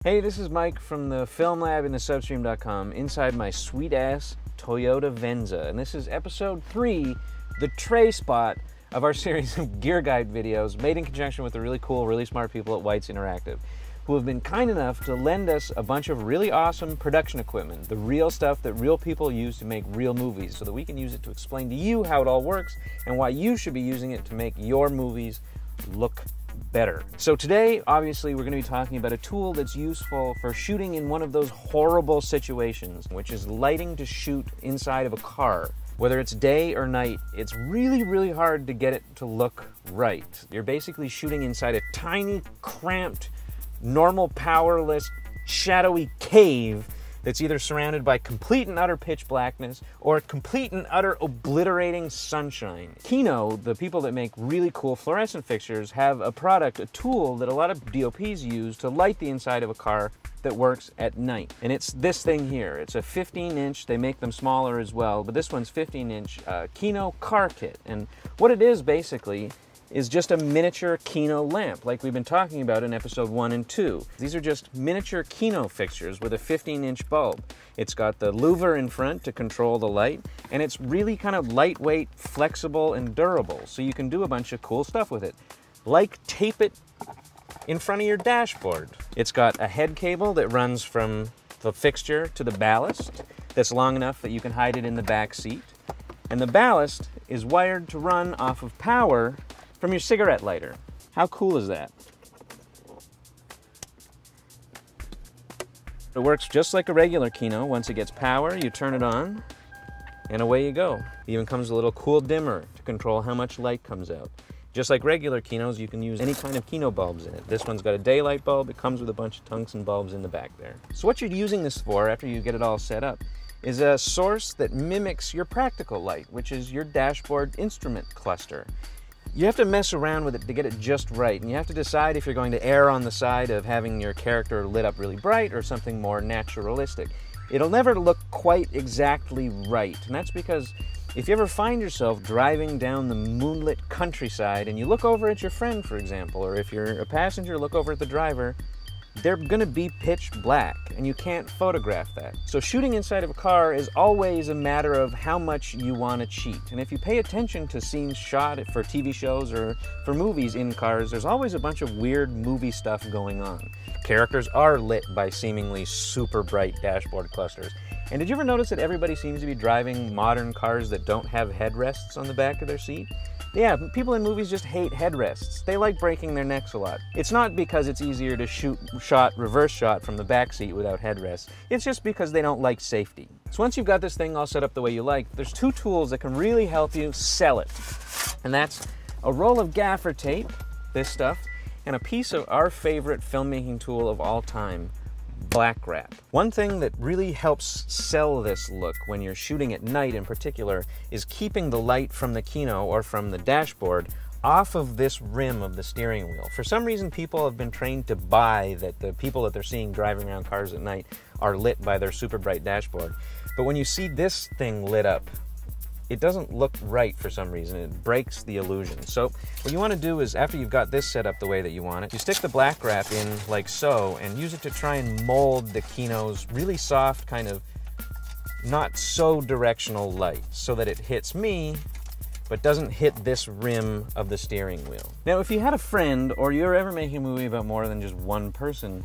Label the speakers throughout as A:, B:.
A: Hey, this is Mike from the Film Lab and thesubstream.com inside my sweet-ass Toyota Venza. And this is episode 3, the tray spot of our series of gear guide videos made in conjunction with the really cool, really smart people at White's Interactive, who have been kind enough to lend us a bunch of really awesome production equipment, the real stuff that real people use to make real movies, so that we can use it to explain to you how it all works and why you should be using it to make your movies look better. So today, obviously, we're going to be talking about a tool that's useful for shooting in one of those horrible situations, which is lighting to shoot inside of a car. Whether it's day or night, it's really, really hard to get it to look right. You're basically shooting inside a tiny, cramped, normal, powerless, shadowy cave that's either surrounded by complete and utter pitch blackness or complete and utter obliterating sunshine. Kino, the people that make really cool fluorescent fixtures, have a product, a tool that a lot of DOPs use to light the inside of a car that works at night. And it's this thing here. It's a 15-inch, they make them smaller as well, but this one's 15-inch Kino car kit. And what it is basically is just a miniature Kino lamp, like we've been talking about in episode 1 and 2. These are just miniature Kino fixtures with a 15-inch bulb. It's got the louver in front to control the light, and it's really kind of lightweight, flexible, and durable, so you can do a bunch of cool stuff with it. Like tape it in front of your dashboard. It's got a head cable that runs from the fixture to the ballast that's long enough that you can hide it in the back seat. And the ballast is wired to run off of power from your cigarette lighter. How cool is that? It works just like a regular Kino. Once it gets power, you turn it on, and away you go. It even comes with a little cool dimmer to control how much light comes out. Just like regular Kinos, you can use any kind of Kino bulbs in it. This one's got a daylight bulb. It comes with a bunch of tungsten bulbs in the back there. So what you're using this for, after you get it all set up, is a source that mimics your practical light, which is your dashboard instrument cluster. You have to mess around with it to get it just right, and you have to decide if you're going to err on the side of having your character lit up really bright or something more naturalistic. It'll never look quite exactly right, and that's because if you ever find yourself driving down the moonlit countryside and you look over at your friend, for example, or if you're a passenger, look over at the driver, they're gonna be pitch black, and you can't photograph that. So shooting inside of a car is always a matter of how much you want to cheat. And if you pay attention to scenes shot for TV shows or for movies in cars, there's always a bunch of weird movie stuff going on. Characters are lit by seemingly super bright dashboard clusters. And did you ever notice that everybody seems to be driving modern cars that don't have headrests on the back of their seat? Yeah, people in movies just hate headrests. They like breaking their necks a lot. It's not because it's easier to shoot reverse shot from the back seat without headrests. It's just because they don't like safety. So once you've got this thing all set up the way you like, there's 2 tools that can really help you sell it. And that's a roll of gaffer tape, this stuff, and a piece of our favorite filmmaking tool of all time, black wrap. One thing that really helps sell this look when you're shooting at night in particular is keeping the light from the Kino or from the dashboard off of this rim of the steering wheel. For some reason, people have been trained to buy that the people that they're seeing driving around cars at night are lit by their super bright dashboard. But when you see this thing lit up, it doesn't look right for some reason. It breaks the illusion. So what you want to do is, after you've got this set up the way that you want it, you stick the black wrap in like so and use it to try and mold the Kino's really soft, kind of not so directional light so that it hits me but doesn't hit this rim of the steering wheel. Now, if you had a friend or you're ever making a movie about more than just one person,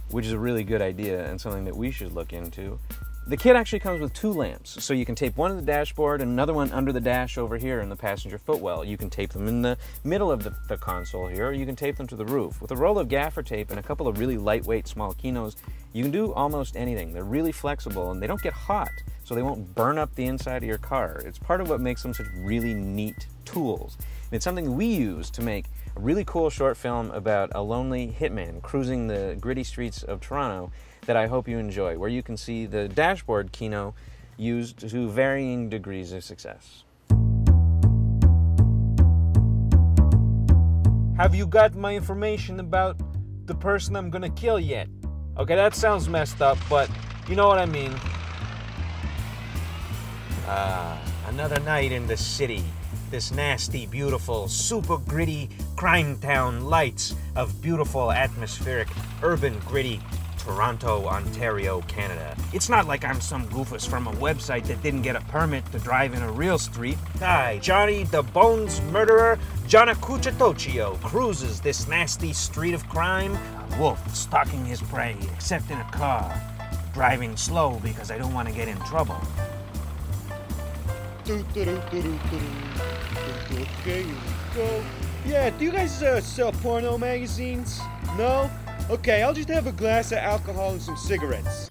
A: which is a really good idea and something that we should look into, the kit actually comes with 2 lamps, so you can tape one to the dashboard and another one under the dash over here in the passenger footwell. You can tape them in the middle of the console here, or you can tape them to the roof. With a roll of gaffer tape and a couple of really lightweight small Kinos, you can do almost anything. They're really flexible and they don't get hot, so they won't burn up the inside of your car. It's part of what makes them such really neat tools. And it's something we use to make a really cool short film about a lonely hitman cruising the gritty streets of Toronto that I hope you enjoy, where you can see the dashboard Kino used to varying degrees of success. Have you got my information about the person I'm gonna kill yet? Okay, that sounds messed up, but you know what I mean. Another night in the city. This nasty, beautiful, super gritty crime town lights of beautiful, atmospheric, urban, gritty Toronto, Ontario, Canada. It's not like I'm some goofus from a website that didn't get a permit to drive in a real street. I, Johnny the Bones murderer, Giannacucciatoccio, cruises this nasty street of crime. A wolf stalking his prey, except in a car. Driving slow because I don't want to get in trouble.
B: Okay, here we go. Yeah, do you guys sell porno magazines? No? Okay, I'll just have a glass of alcohol and some cigarettes.